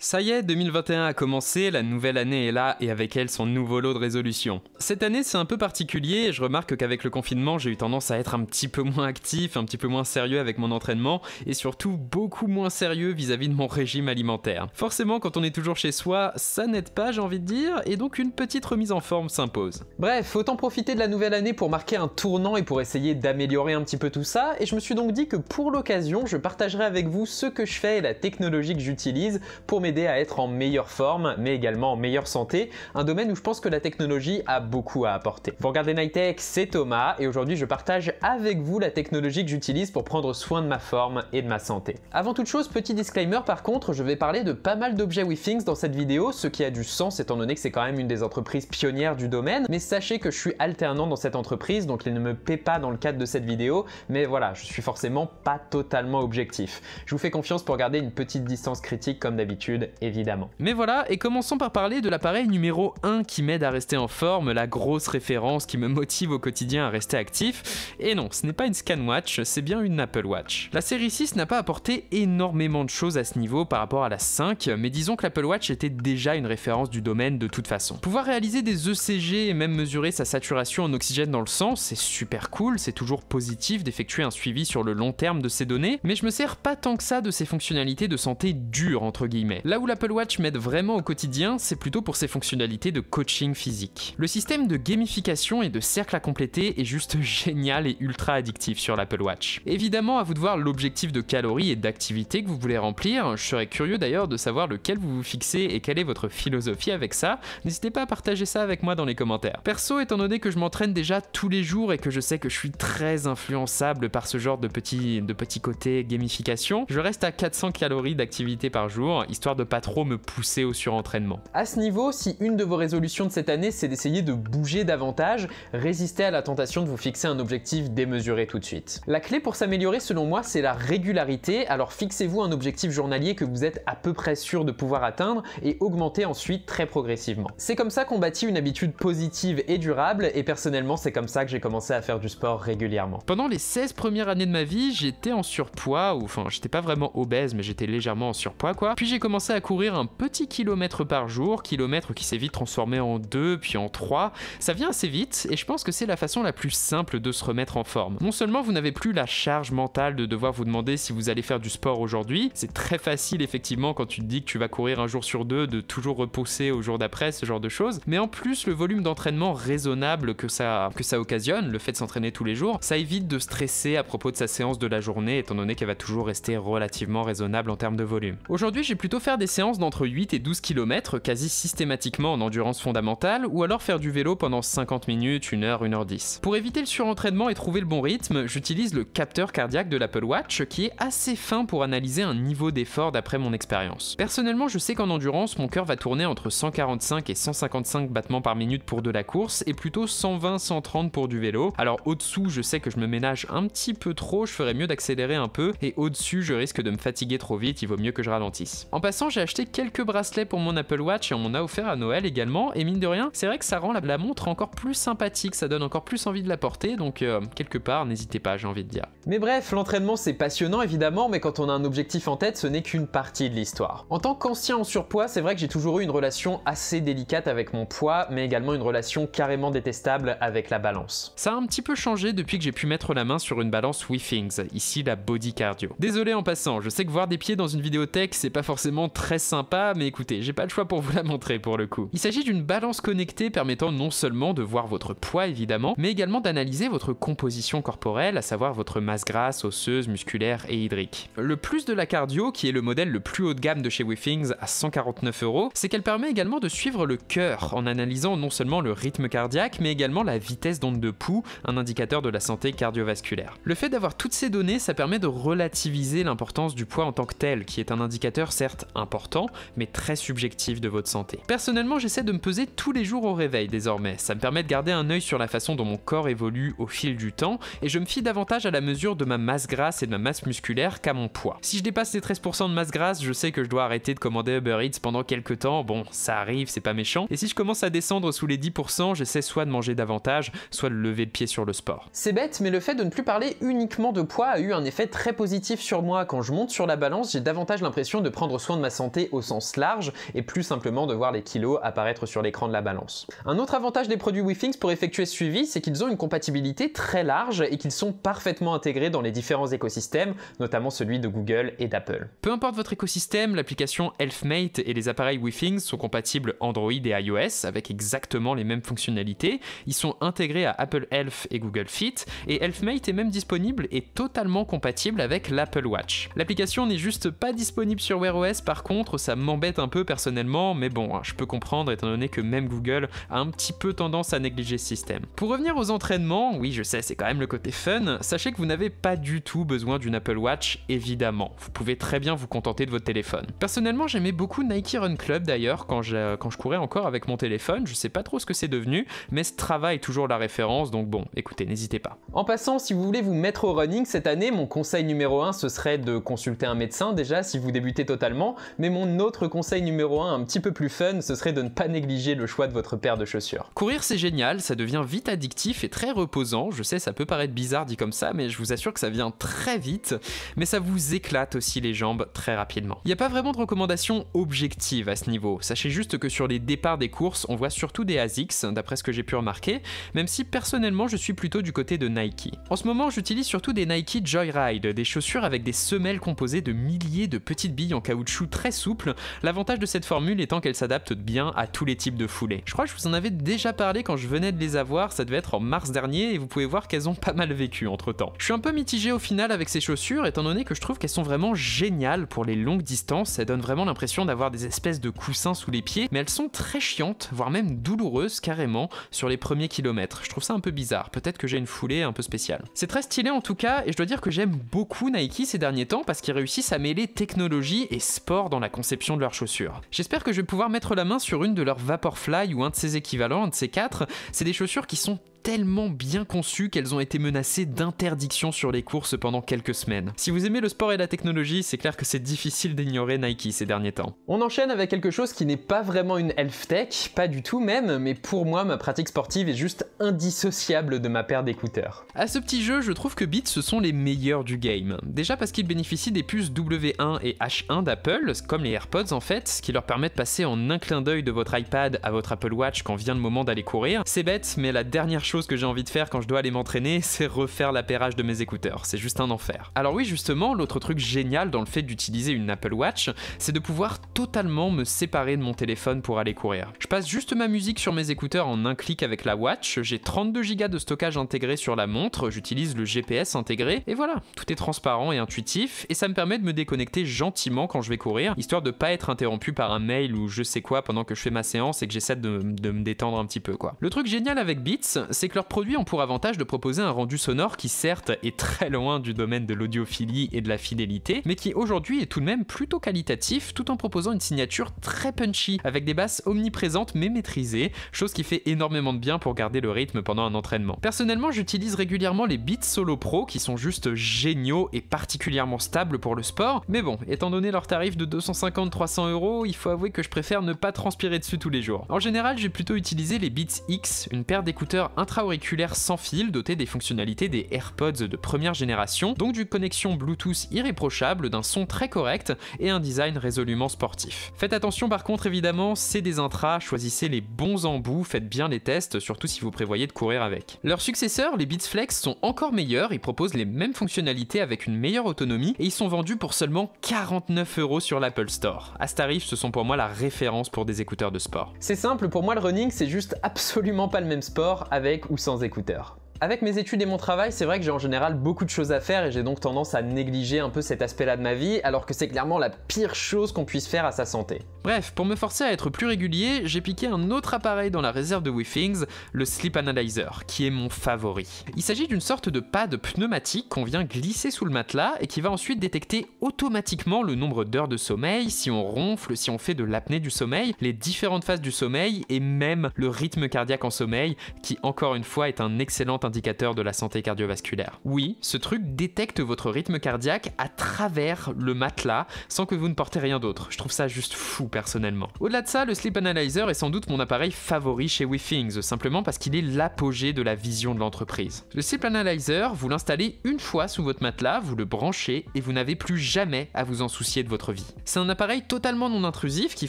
Ça y est, 2021 a commencé, la nouvelle année est là et avec elle son nouveau lot de résolutions. Cette année c'est un peu particulier et je remarque qu'avec le confinement j'ai eu tendance à être un petit peu moins actif, un petit peu moins sérieux avec mon entraînement et surtout beaucoup moins sérieux vis-à-vis de mon régime alimentaire. Forcément quand on est toujours chez soi, ça n'aide pas j'ai envie de dire et donc une petite remise en forme s'impose. Bref, autant profiter de la nouvelle année pour marquer un tournant et pour essayer d'améliorer un petit peu tout ça et je me suis donc dit que pour l'occasion je partagerai avec vous ce que je fais et la technologie que j'utilise pour m'aider à être en meilleure forme, mais également en meilleure santé, un domaine où je pense que la technologie a beaucoup à apporter. Vous regardez Nightech, c'est Thomas, et aujourd'hui je partage avec vous la technologie que j'utilise pour prendre soin de ma forme et de ma santé. Avant toute chose, petit disclaimer par contre, je vais parler de pas mal d'objets WeThings dans cette vidéo, ce qui a du sens étant donné que c'est quand même une des entreprises pionnières du domaine, mais sachez que je suis alternant dans cette entreprise, donc il ne me paie pas dans le cadre de cette vidéo, mais voilà, je suis forcément pas totalement objectif. Je vous fais confiance pour garder une petite distance critique comme d'habitude, évidemment. Mais voilà, et commençons par parler de l'appareil numéro 1 qui m'aide à rester en forme, la grosse référence qui me motive au quotidien à rester actif. Et non, ce n'est pas une ScanWatch, c'est bien une Apple Watch. La série 6 n'a pas apporté énormément de choses à ce niveau par rapport à la 5, mais disons que l'Apple Watch était déjà une référence du domaine de toute façon. Pouvoir réaliser des ECG et même mesurer sa saturation en oxygène dans le sang, c'est super cool, c'est toujours positif d'effectuer un suivi sur le long terme de ces données, mais je me sers pas tant que ça de ces fonctionnalités de santé dures entre guillemets. Là où l'Apple Watch m'aide vraiment au quotidien, c'est plutôt pour ses fonctionnalités de coaching physique. Le système de gamification et de cercle à compléter est juste génial et ultra addictif sur l'Apple Watch. Évidemment, à vous de voir l'objectif de calories et d'activité que vous voulez remplir, je serais curieux d'ailleurs de savoir lequel vous vous fixez et quelle est votre philosophie avec ça, n'hésitez pas à partager ça avec moi dans les commentaires. Perso, étant donné que je m'entraîne déjà tous les jours et que je sais que je suis très influençable par ce genre de petits côtés gamification, je reste à 400 calories d'activité par jour, histoire de pas trop me pousser au surentraînement. À ce niveau, si une de vos résolutions de cette année c'est d'essayer de bouger davantage, résistez à la tentation de vous fixer un objectif démesuré tout de suite. La clé pour s'améliorer selon moi c'est la régularité, alors fixez-vous un objectif journalier que vous êtes à peu près sûr de pouvoir atteindre et augmentez ensuite très progressivement. C'est comme ça qu'on bâtit une habitude positive et durable et personnellement c'est comme ça que j'ai commencé à faire du sport régulièrement. Pendant les 16 premières années de ma vie, j'étais en surpoids, ou enfin j'étais pas vraiment obèse mais j'étais légèrement en surpoids quoi, puis j'ai commencé à courir un petit kilomètre par jour, kilomètre qui s'est vite transformé en 2 puis en 3. Ça vient assez vite et je pense que c'est la façon la plus simple de se remettre en forme. Non seulement vous n'avez plus la charge mentale de devoir vous demander si vous allez faire du sport aujourd'hui, c'est très facile effectivement quand tu te dis que tu vas courir un jour sur deux de toujours repousser au jour d'après, ce genre de choses, mais en plus le volume d'entraînement raisonnable que ça occasionne, le fait de s'entraîner tous les jours, ça évite de stresser à propos de sa séance de la journée étant donné qu'elle va toujours rester relativement raisonnable en termes de volume. Aujourd'hui j'ai plutôt faire des séances d'entre 8 et 12 km quasi systématiquement en endurance fondamentale ou alors faire du vélo pendant 50 minutes, 1 heure, 1h10. Pour éviter le surentraînement et trouver le bon rythme, j'utilise le capteur cardiaque de l'Apple Watch qui est assez fin pour analyser un niveau d'effort d'après mon expérience. Personnellement, je sais qu'en endurance, mon cœur va tourner entre 145 et 155 battements par minute pour de la course et plutôt 120-130 pour du vélo. Alors au-dessous, je sais que je me ménage un petit peu trop, je ferais mieux d'accélérer un peu et au-dessus, je risque de me fatiguer trop vite, il vaut mieux que je ralentisse. En passant, j'ai acheté quelques bracelets pour mon Apple Watch et on m'en a offert à Noël également et mine de rien, c'est vrai que ça rend la montre encore plus sympathique, ça donne encore plus envie de la porter donc quelque part, n'hésitez pas, j'ai envie de dire. Mais bref, l'entraînement c'est passionnant évidemment, mais quand on a un objectif en tête, ce n'est qu'une partie de l'histoire. En tant qu'ancien en surpoids, c'est vrai que j'ai toujours eu une relation assez délicate avec mon poids, mais également une relation carrément détestable avec la balance. Ça a un petit peu changé depuis que j'ai pu mettre la main sur une balance WeThings, ici la Body Cardio. Désolé en passant, je sais que voir des pieds dans une vidéo tech c'est pas forcément très sympa, mais écoutez, j'ai pas le choix pour vous la montrer pour le coup. Il s'agit d'une balance connectée permettant non seulement de voir votre poids évidemment, mais également d'analyser votre composition corporelle, à savoir votre masse grasse, osseuse, musculaire et hydrique. Le plus de la cardio, qui est le modèle le plus haut de gamme de chez WeThings à 149 €, c'est qu'elle permet également de suivre le cœur en analysant non seulement le rythme cardiaque, mais également la vitesse d'onde de pouls, un indicateur de la santé cardiovasculaire. Le fait d'avoir toutes ces données, ça permet de relativiser l'importance du poids en tant que tel, qui est un indicateur certes important, mais très subjectif de votre santé. Personnellement, j'essaie de me peser tous les jours au réveil désormais. Ça me permet de garder un œil sur la façon dont mon corps évolue au fil du temps, et je me fie davantage à la mesure de ma masse grasse et de ma masse musculaire qu'à mon poids. Si je dépasse les 13% de masse grasse, je sais que je dois arrêter de commander Uber Eats pendant quelques temps, bon, ça arrive, c'est pas méchant, et si je commence à descendre sous les 10%, j'essaie soit de manger davantage, soit de lever le pied sur le sport. C'est bête, mais le fait de ne plus parler uniquement de poids a eu un effet très positif sur moi. Quand je monte sur la balance, j'ai davantage l'impression de prendre soin de ma la santé au sens large et plus simplement de voir les kilos apparaître sur l'écran de la balance. Un autre avantage des produits Withings pour effectuer ce suivi, c'est qu'ils ont une compatibilité très large et qu'ils sont parfaitement intégrés dans les différents écosystèmes, notamment celui de Google et d'Apple. Peu importe votre écosystème, l'application Healthmate et les appareils Withings sont compatibles Android et iOS avec exactement les mêmes fonctionnalités. Ils sont intégrés à Apple Health et Google Fit, et Healthmate est même disponible et totalement compatible avec l'Apple Watch. L'application n'est juste pas disponible sur Wear OS, par contre ça m'embête un peu personnellement, mais bon, je peux comprendre étant donné que même Google a un petit peu tendance à négliger ce système. Pour revenir aux entraînements, oui je sais c'est quand même le côté fun, sachez que vous n'avez pas du tout besoin d'une Apple Watch évidemment, vous pouvez très bien vous contenter de votre téléphone. Personnellement j'aimais beaucoup Nike Run Club d'ailleurs quand je courais encore avec mon téléphone, je sais pas trop ce que c'est devenu, mais Strava est toujours la référence, donc bon, écoutez, n'hésitez pas. En passant, si vous voulez vous mettre au running cette année, mon conseil numéro 1 ce serait de consulter un médecin déjà si vous débutez totalement, mais mon autre conseil numéro 1 un petit peu plus fun, ce serait de ne pas négliger le choix de votre paire de chaussures. Courir c'est génial, ça devient vite addictif et très reposant, je sais ça peut paraître bizarre dit comme ça, mais je vous assure que ça vient très vite, mais ça vous éclate aussi les jambes très rapidement. Il n'y a pas vraiment de recommandations objectives à ce niveau, sachez juste que sur les départs des courses, on voit surtout des ASICS, d'après ce que j'ai pu remarquer, même si personnellement je suis plutôt du côté de Nike. En ce moment j'utilise surtout des Nike Joyride, des chaussures avec des semelles composées de milliers de petites billes en caoutchouc très souples, l'avantage de cette formule étant qu'elle s'adapte bien à tous les types de foulées. Je crois que je vous en avais déjà parlé quand je venais de les avoir, ça devait être en mars dernier et vous pouvez voir qu'elles ont pas mal vécu entre temps. Je suis un peu mitigé au final avec ces chaussures étant donné que je trouve qu'elles sont vraiment géniales pour les longues distances, elles donnent vraiment l'impression d'avoir des espèces de coussins sous les pieds, mais elles sont très chiantes, voire même douloureuses carrément sur les premiers kilomètres. Je trouve ça un peu bizarre, peut-être que j'ai une foulée un peu spéciale. C'est très stylé en tout cas et je dois dire que j'aime beaucoup Nike ces derniers temps parce qu'ils réussissent à mêler technologie et sport dans la conception de leurs chaussures. J'espère que je vais pouvoir mettre la main sur une de leurs Vaporfly ou un de ses équivalents, un de ces quatre. C'est des chaussures qui sont tellement bien conçues qu'elles ont été menacées d'interdiction sur les courses pendant quelques semaines. Si vous aimez le sport et la technologie, c'est clair que c'est difficile d'ignorer Nike ces derniers temps. On enchaîne avec quelque chose qui n'est pas vraiment une health tech, pas du tout même, mais pour moi ma pratique sportive est juste indissociable de ma paire d'écouteurs. À ce petit jeu, je trouve que Beats ce sont les meilleurs du game. Déjà parce qu'ils bénéficient des puces W1 et H1 d'Apple, comme les AirPods en fait, ce qui leur permet de passer en un clin d'œil de votre iPad à votre Apple Watch quand vient le moment d'aller courir. C'est bête, mais la dernière chose que j'ai envie de faire quand je dois aller m'entraîner, c'est refaire l'appairage de mes écouteurs, c'est juste un enfer. Alors oui justement, l'autre truc génial dans le fait d'utiliser une Apple Watch, c'est de pouvoir totalement me séparer de mon téléphone pour aller courir. Je passe juste ma musique sur mes écouteurs en un clic avec la Watch, j'ai 32 Go de stockage intégré sur la montre, j'utilise le GPS intégré, et voilà, tout est transparent et intuitif, et ça me permet de me déconnecter gentiment quand je vais courir, histoire de pas être interrompu par un mail ou je sais quoi pendant que je fais ma séance et que j'essaie de me détendre un petit peu quoi. Le truc génial avec Beats, c'est que leurs produits ont pour avantage de proposer un rendu sonore qui certes est très loin du domaine de l'audiophilie et de la fidélité, mais qui aujourd'hui est tout de même plutôt qualitatif tout en proposant une signature très punchy, avec des basses omniprésentes mais maîtrisées, chose qui fait énormément de bien pour garder le rythme pendant un entraînement. Personnellement j'utilise régulièrement les Beats Solo Pro qui sont juste géniaux et particulièrement stables pour le sport, mais bon, étant donné leur tarif de 250-300 €, il faut avouer que je préfère ne pas transpirer dessus tous les jours. En général j'ai plutôt utilisé les Beats X, une paire d'écouteurs intra-auriculaires sans fil dotés des fonctionnalités des AirPods de première génération, donc d'une connexion Bluetooth irréprochable, d'un son très correct et un design résolument sportif. Faites attention par contre évidemment, c'est des intras, choisissez les bons embouts, faites bien les tests, surtout si vous prévoyez de courir avec. Leurs successeurs, les Beats Flex, sont encore meilleurs, ils proposent les mêmes fonctionnalités avec une meilleure autonomie et ils sont vendus pour seulement 49 € sur l'Apple Store. À ce tarif, ce sont pour moi la référence pour des écouteurs de sport. C'est simple, pour moi le running c'est juste absolument pas le même sport avec ou sans écouteurs. Avec mes études et mon travail, c'est vrai que j'ai en général beaucoup de choses à faire et j'ai donc tendance à négliger un peu cet aspect-là de ma vie, alors que c'est clairement la pire chose qu'on puisse faire à sa santé. Bref, pour me forcer à être plus régulier, j'ai piqué un autre appareil dans la réserve de Withings, le Sleep Analyzer, qui est mon favori. Il s'agit d'une sorte de pad pneumatique qu'on vient glisser sous le matelas et qui va ensuite détecter automatiquement le nombre d'heures de sommeil, si on ronfle, si on fait de l'apnée du sommeil, les différentes phases du sommeil et même le rythme cardiaque en sommeil, qui encore une fois est un excellent indicateur de la santé cardiovasculaire. Oui, ce truc détecte votre rythme cardiaque à travers le matelas sans que vous ne portez rien d'autre. Je trouve ça juste fou personnellement. Au-delà de ça, le Sleep Analyzer est sans doute mon appareil favori chez Withings, simplement parce qu'il est l'apogée de la vision de l'entreprise. Le Sleep Analyzer, vous l'installez une fois sous votre matelas, vous le branchez et vous n'avez plus jamais à vous en soucier de votre vie. C'est un appareil totalement non intrusif qui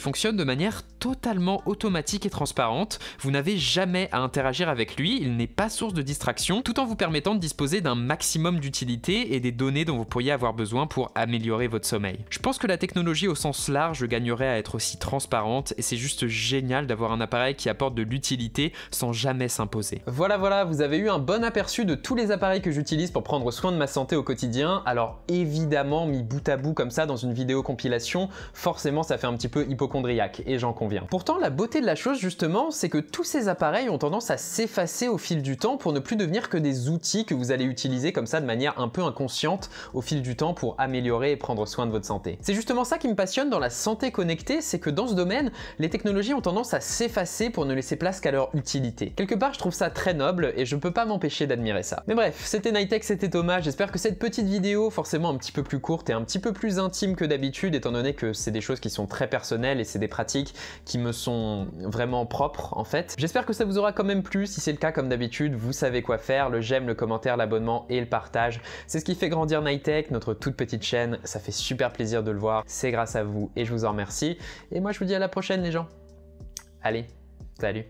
fonctionne de manière totalement automatique et transparente. Vous n'avez jamais à interagir avec lui, il n'est pas source de distraction, tout en vous permettant de disposer d'un maximum d'utilité et des données dont vous pourriez avoir besoin pour améliorer votre sommeil. Je pense que la technologie au sens large gagnerait à être aussi transparente et c'est juste génial d'avoir un appareil qui apporte de l'utilité sans jamais s'imposer. Voilà, vous avez eu un bon aperçu de tous les appareils que j'utilise pour prendre soin de ma santé au quotidien. Alors évidemment, mis bout à bout comme ça dans une vidéo compilation, forcément ça fait un petit peu hypocondriaque et j'en conviens. Pourtant, la beauté de la chose justement, c'est que tous ces appareils ont tendance à s'effacer au fil du temps pour ne plus devenir que des outils que vous allez utiliser comme ça de manière un peu inconsciente au fil du temps pour améliorer et prendre soin de votre santé. C'est justement ça qui me passionne dans la santé connectée, c'est que dans ce domaine, les technologies ont tendance à s'effacer pour ne laisser place qu'à leur utilité. Quelque part, je trouve ça très noble et je peux pas m'empêcher d'admirer ça. Mais bref, c'était Nightech, c'était Thomas, j'espère que cette petite vidéo, forcément un petit peu plus courte et un petit peu plus intime que d'habitude, étant donné que c'est des choses qui sont très personnelles et c'est des pratiques qui me sont vraiment propres en fait. J'espère que ça vous aura quand même plu. Si c'est le cas, comme d'habitude, vous savez quoi faire, le j'aime, le commentaire, l'abonnement et le partage. C'est ce qui fait grandir Nightech, notre toute petite chaîne. Ça fait super plaisir de le voir, c'est grâce à vous et je vous en remercie. Et moi je vous dis à la prochaine les gens. Allez, salut!